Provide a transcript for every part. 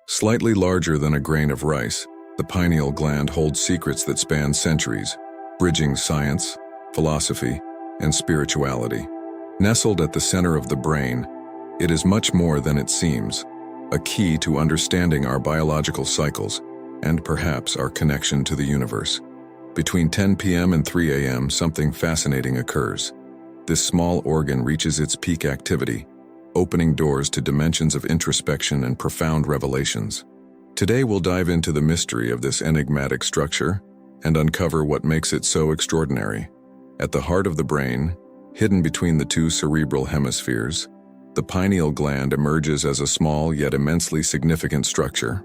Slightly larger than a grain of rice, the pineal gland holds secrets that span centuries, bridging science, philosophy, and spirituality. Nestled at the center of the brain, it is much more than it seems, a key to understanding our biological cycles and perhaps our connection to the universe. Between 10 p.m. and 3 a.m., something fascinating occurs. This small organ reaches its peak activity, opening doors to dimensions of introspection and profound revelations. Today we'll dive into the mystery of this enigmatic structure and uncover what makes it so extraordinary. At the heart of the brain, hidden between the two cerebral hemispheres, the pineal gland emerges as a small yet immensely significant structure.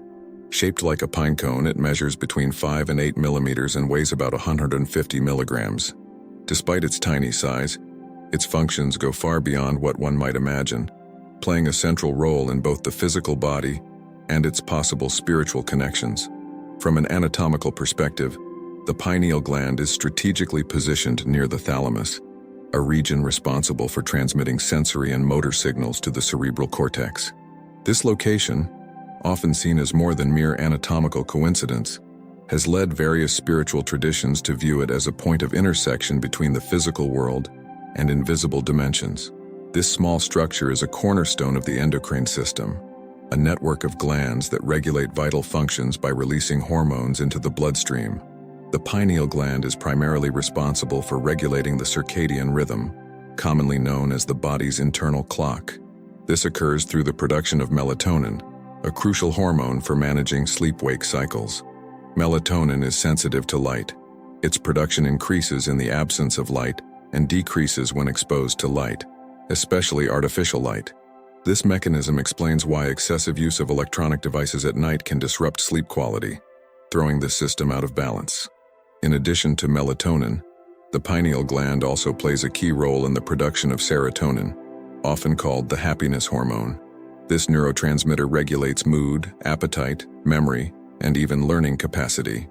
Shaped like a pine cone, it measures between 5 and 8 millimeters and weighs about 150 milligrams. Despite its tiny size, its functions go far beyond what one might imagine, playing a central role in both the physical body and its possible spiritual connections. From an anatomical perspective, the pineal gland is strategically positioned near the thalamus, a region responsible for transmitting sensory and motor signals to the cerebral cortex. This location, often seen as more than mere anatomical coincidence, has led various spiritual traditions to view it as a point of intersection between the physical world and invisible dimensions. This small structure is a cornerstone of the endocrine system, a network of glands that regulate vital functions by releasing hormones into the bloodstream. The pineal gland is primarily responsible for regulating the circadian rhythm, commonly known as the body's internal clock. This occurs through the production of melatonin, a crucial hormone for managing sleep-wake cycles. Melatonin is sensitive to light. Its production increases in the absence of light and decreases when exposed to light, especially artificial light. This mechanism explains why excessive use of electronic devices at night can disrupt sleep quality, throwing the system out of balance. In addition to melatonin, the pineal gland also plays a key role in the production of serotonin, often called the happiness hormone. This neurotransmitter regulates mood, appetite, memory, and even learning capacity.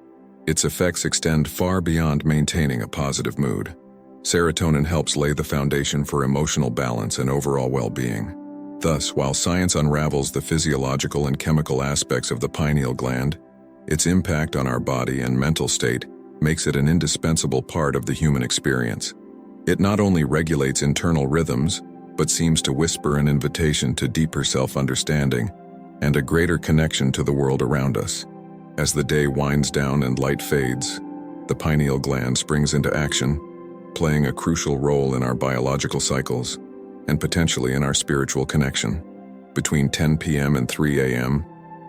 Its effects extend far beyond maintaining a positive mood. Serotonin helps lay the foundation for emotional balance and overall well-being. Thus, while science unravels the physiological and chemical aspects of the pineal gland, its impact on our body and mental state makes it an indispensable part of the human experience. It not only regulates internal rhythms, but seems to whisper an invitation to deeper self-understanding and a greater connection to the world around us. As the day winds down and light fades, the pineal gland springs into action, playing a crucial role in our biological cycles and potentially in our spiritual connection. Between 10 p.m. and 3 a.m.,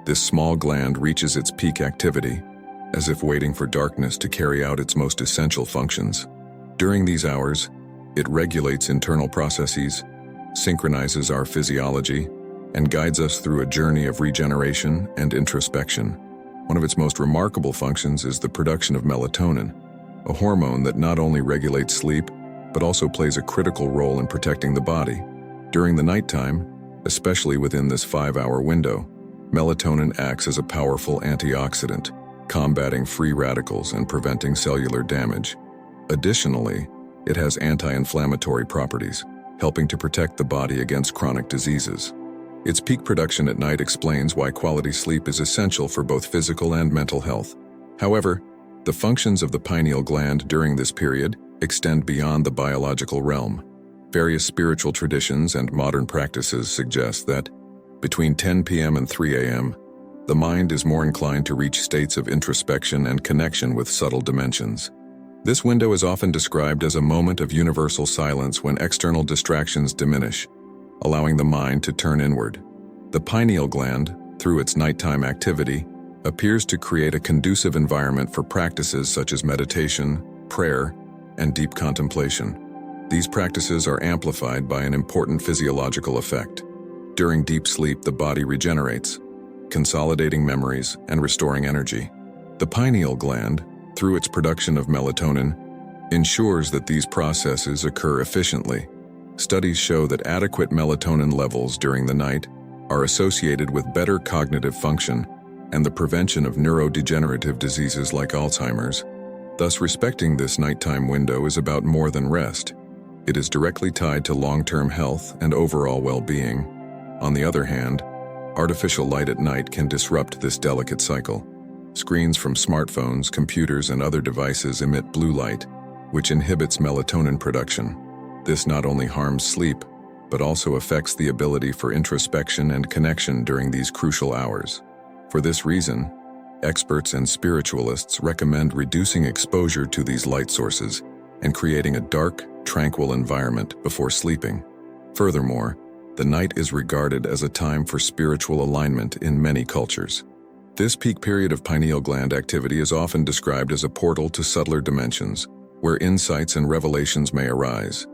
this small gland reaches its peak activity, as if waiting for darkness to carry out its most essential functions. During these hours, it regulates internal processes, synchronizes our physiology, and guides us through a journey of regeneration and introspection. One of its most remarkable functions is the production of melatonin, a hormone that not only regulates sleep, but also plays a critical role in protecting the body. During the nighttime, especially within this 5-hour window, melatonin acts as a powerful antioxidant, combating free radicals and preventing cellular damage. Additionally, it has anti-inflammatory properties, helping to protect the body against chronic diseases. Its peak production at night explains why quality sleep is essential for both physical and mental health. However, the functions of the pineal gland during this period extend beyond the biological realm. Various spiritual traditions and modern practices suggest that between 10 p.m. and 3 a.m., the mind is more inclined to reach states of introspection and connection with subtle dimensions. This window is often described as a moment of universal silence when external distractions diminish, allowing the mind to turn inward. The pineal gland, through its nighttime activity, appears to create a conducive environment for practices such as meditation, prayer, and deep contemplation. These practices are amplified by an important physiological effect. During deep sleep, the body regenerates, consolidating memories and restoring energy. The pineal gland, through its production of melatonin, ensures that these processes occur efficiently. Studies show that adequate melatonin levels during the night are associated with better cognitive function and the prevention of neurodegenerative diseases like Alzheimer's. Thus, respecting this nighttime window is about more than rest. It is directly tied to long-term health and overall well-being. On the other hand, Artificial light at night can disrupt this delicate cycle. Screens from smartphones, computers, and other devices emit blue light, which inhibits melatonin production. This not only harms sleep, but also affects the ability for introspection and connection during these crucial hours. For this reason, experts and spiritualists recommend reducing exposure to these light sources and creating a dark, tranquil environment before sleeping. Furthermore, the night is regarded as a time for spiritual alignment in many cultures. This peak period of pineal gland activity is often described as a portal to subtler dimensions, where insights and revelations may arise.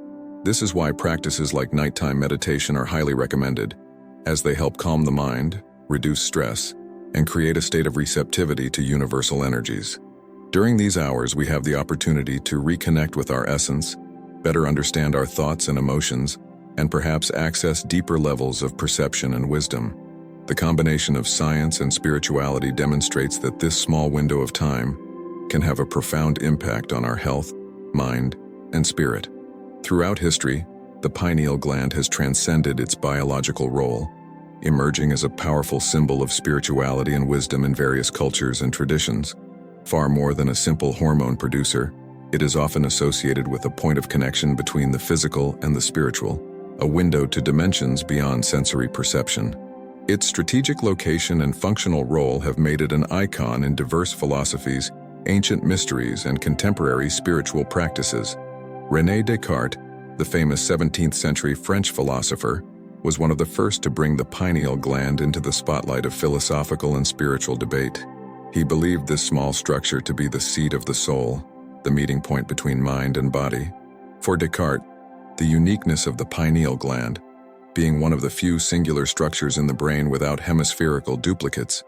This is why practices like nighttime meditation are highly recommended, as they help calm the mind, reduce stress, and create a state of receptivity to universal energies. During these hours, we have the opportunity to reconnect with our essence, better understand our thoughts and emotions, and perhaps access deeper levels of perception and wisdom. The combination of science and spirituality demonstrates that this small window of time can have a profound impact on our health, mind, and spirit. Throughout history, the pineal gland has transcended its biological role, emerging as a powerful symbol of spirituality and wisdom in various cultures and traditions. Far more than a simple hormone producer, it is often associated with a point of connection between the physical and the spiritual, a window to dimensions beyond sensory perception. Its strategic location and functional role have made it an icon in diverse philosophies, ancient mysteries, and contemporary spiritual practices. René Descartes, the famous 17th century French philosopher, was one of the first to bring the pineal gland into the spotlight of philosophical and spiritual debate. He believed this small structure to be the seat of the soul, the meeting point between mind and body. For Descartes, the uniqueness of the pineal gland, being one of the few singular structures in the brain without hemispherical duplicates,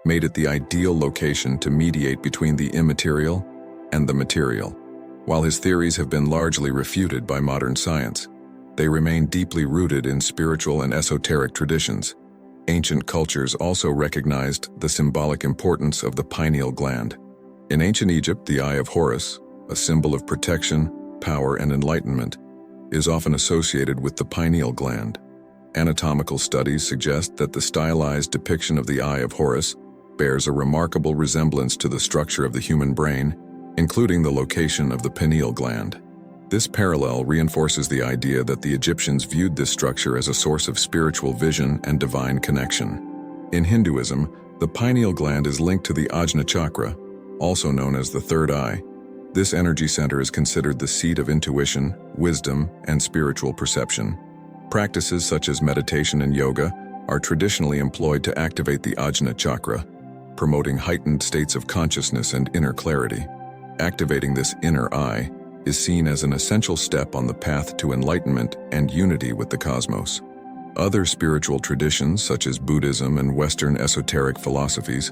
made it the ideal location to mediate between the immaterial and the material. While his theories have been largely refuted by modern science, they remain deeply rooted in spiritual and esoteric traditions. Ancient cultures also recognized the symbolic importance of the pineal gland. In ancient Egypt, the Eye of Horus, a symbol of protection, power, and enlightenment, is often associated with the pineal gland. Anatomical studies suggest that the stylized depiction of the Eye of Horus bears a remarkable resemblance to the structure of the human brain, including the location of the pineal gland. This parallel reinforces the idea that the Egyptians viewed this structure as a source of spiritual vision and divine connection. In Hinduism, the pineal gland is linked to the Ajna chakra, also known as the third eye. This energy center is considered the seat of intuition, wisdom, and spiritual perception. Practices such as meditation and yoga are traditionally employed to activate the Ajna chakra, promoting heightened states of consciousness and inner clarity. Activating this inner eye is seen as an essential step on the path to enlightenment and unity with the cosmos. Other spiritual traditions, such as Buddhism and Western esoteric philosophies,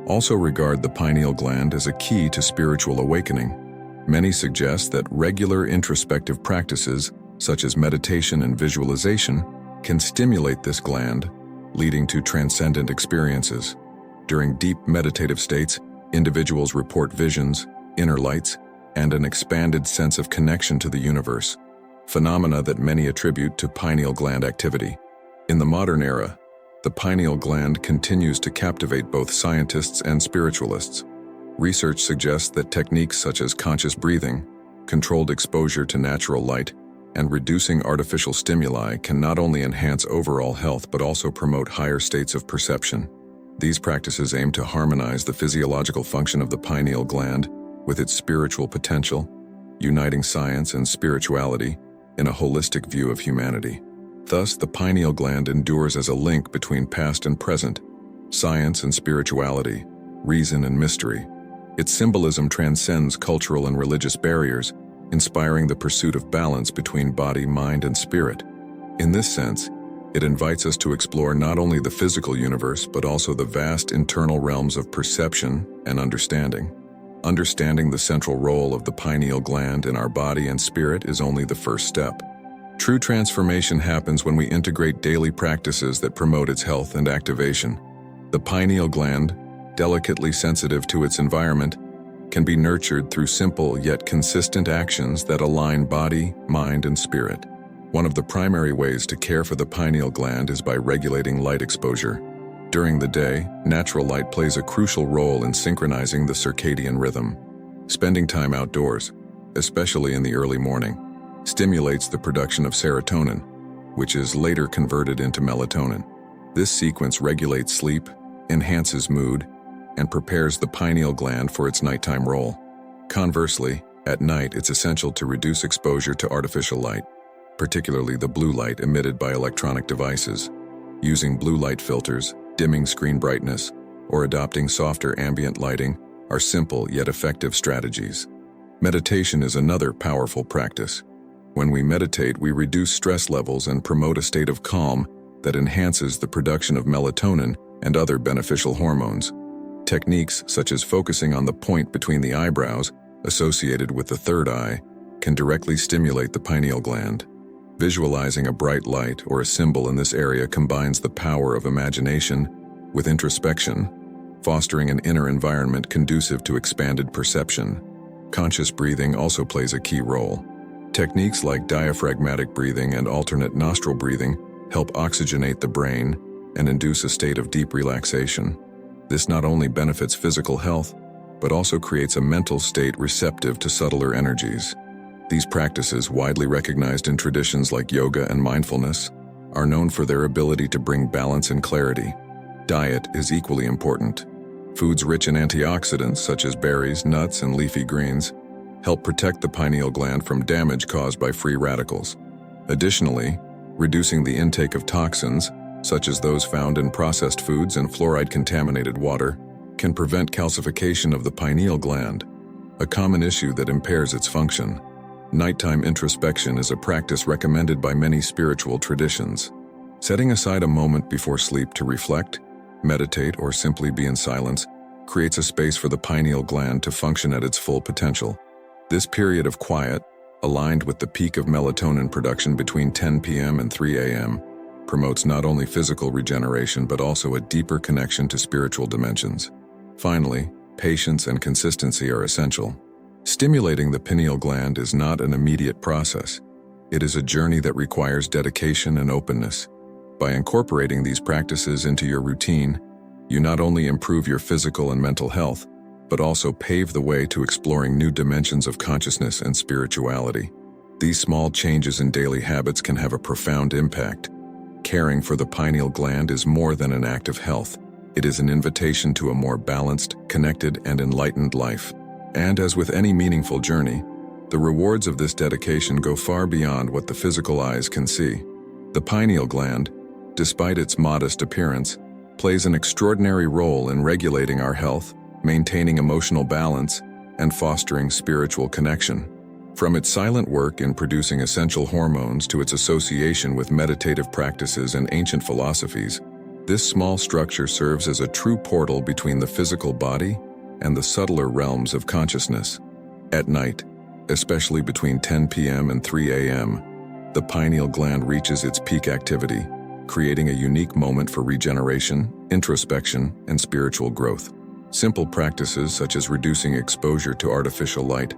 also regard the pineal gland as a key to spiritual awakening. Many suggest that regular introspective practices, such as meditation and visualization, can stimulate this gland, leading to transcendent experiences. During deep meditative states, individuals report visions, inner lights, and an expanded sense of connection to the universe, phenomena that many attribute to pineal gland activity. In the modern era, the pineal gland continues to captivate both scientists and spiritualists. Research suggests that techniques such as conscious breathing, controlled exposure to natural light, and reducing artificial stimuli can not only enhance overall health but also promote higher states of perception. These practices aim to harmonize the physiological function of the pineal gland with its spiritual potential, uniting science and spirituality in a holistic view of humanity. Thus, the pineal gland endures as a link between past and present, science and spirituality, reason and mystery. Its symbolism transcends cultural and religious barriers, inspiring the pursuit of balance between body, mind, and spirit. In this sense, it invites us to explore not only the physical universe, but also the vast internal realms of perception and understanding. Understanding the central role of the pineal gland in our body and spirit is only the first step. True transformation happens when we integrate daily practices that promote its health and activation. The pineal gland, delicately sensitive to its environment, can be nurtured through simple yet consistent actions that align body, mind, and spirit. One of the primary ways to care for the pineal gland is by regulating light exposure. During the day, natural light plays a crucial role in synchronizing the circadian rhythm. Spending time outdoors, especially in the early morning, stimulates the production of serotonin, which is later converted into melatonin. This sequence regulates sleep, enhances mood, and prepares the pineal gland for its nighttime role. Conversely, at night it's essential to reduce exposure to artificial light, particularly the blue light emitted by electronic devices. Using blue light filters, dimming screen brightness, or adopting softer ambient lighting are simple yet effective strategies. Meditation is another powerful practice. When we meditate, we reduce stress levels and promote a state of calm that enhances the production of melatonin and other beneficial hormones. Techniques such as focusing on the point between the eyebrows, associated with the third eye, can directly stimulate the pineal gland. Visualizing a bright light or a symbol in this area combines the power of imagination with introspection, fostering an inner environment conducive to expanded perception. Conscious breathing also plays a key role. Techniques like diaphragmatic breathing and alternate nostril breathing help oxygenate the brain and induce a state of deep relaxation. This not only benefits physical health, but also creates a mental state receptive to subtler energies. These practices, widely recognized in traditions like yoga and mindfulness, are known for their ability to bring balance and clarity. Diet is equally important. Foods rich in antioxidants such as berries, nuts, and leafy greens help protect the pineal gland from damage caused by free radicals. Additionally, reducing the intake of toxins, such as those found in processed foods and fluoride-contaminated water, can prevent calcification of the pineal gland, a common issue that impairs its function. Nighttime introspection is a practice recommended by many spiritual traditions. Setting aside a moment before sleep to reflect, meditate, or simply be in silence creates a space for the pineal gland to function at its full potential. This period of quiet, aligned with the peak of melatonin production between 10 p.m. and 3 a.m., promotes not only physical regeneration but also a deeper connection to spiritual dimensions. Finally, patience and consistency are essential. Stimulating the pineal gland is not an immediate process. It is a journey that requires dedication and openness. By incorporating these practices into your routine, you not only improve your physical and mental health, but also pave the way to exploring new dimensions of consciousness and spirituality. These small changes in daily habits can have a profound impact. Caring for the pineal gland is more than an act of health. It is an invitation to a more balanced, connected, and enlightened life. And as with any meaningful journey, the rewards of this dedication go far beyond what the physical eyes can see. The pineal gland, despite its modest appearance, plays an extraordinary role in regulating our health, maintaining emotional balance, and fostering spiritual connection. From its silent work in producing essential hormones to its association with meditative practices and ancient philosophies, this small structure serves as a true portal between the physical body and the subtler realms of consciousness. At night, especially between 10 p.m. and 3 a.m., the pineal gland reaches its peak activity, creating a unique moment for regeneration, introspection, and spiritual growth. Simple practices such as reducing exposure to artificial light,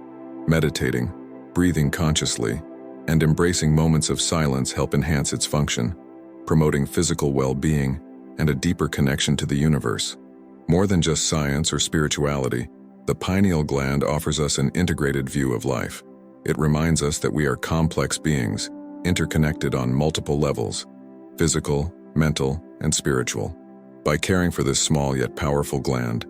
meditating, breathing consciously, and embracing moments of silence help enhance its function, promoting physical well-being and a deeper connection to the universe. More than just science or spirituality, the pineal gland offers us an integrated view of life. It reminds us that we are complex beings, interconnected on multiple levels: physical, mental, and spiritual. By caring for this small yet powerful gland,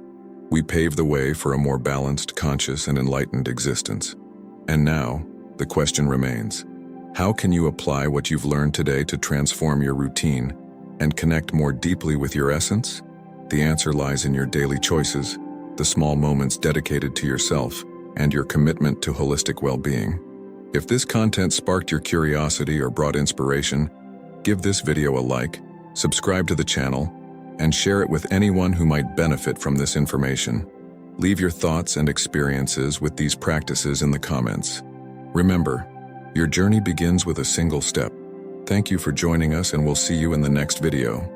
we pave the way for a more balanced, conscious, and enlightened existence. And now, the question remains: how can you apply what you've learned today to transform your routine and connect more deeply with your essence? The answer lies in your daily choices, the small moments dedicated to yourself, and your commitment to holistic well-being. If this content sparked your curiosity or brought inspiration, give this video a like, subscribe to the channel, and share it with anyone who might benefit from this information. Leave your thoughts and experiences with these practices in the comments. Remember, your journey begins with a single step. Thank you for joining us, and we'll see you in the next video.